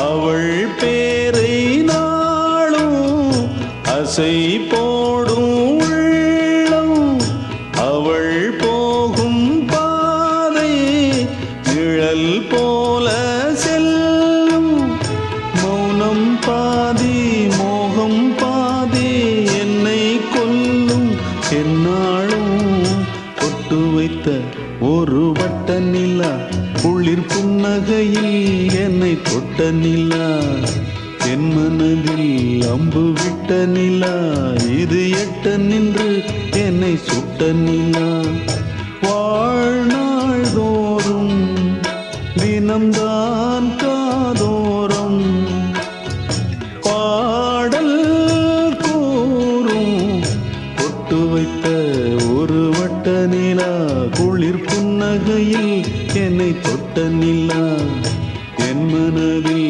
அவள் பேரை நாளும் அசை போடும் உள்ளம். அவள் போகும் பாதை நிழல் போல செல்லும். மௌனம் பாதி மோகம் பாதி என்னை கொல்லும். என்னாலும் பொட்டு வைத்த ஒரு வட்ட நிலா குளிர் புன்னகையில் என்னை தொட்ட நிலா. என் மனதில் அம்பு விட்ட நிலா இது எட்ட நின்று என்னை சுட்ட நிலா. வாழ்நாள் தோறும் தினம்தான்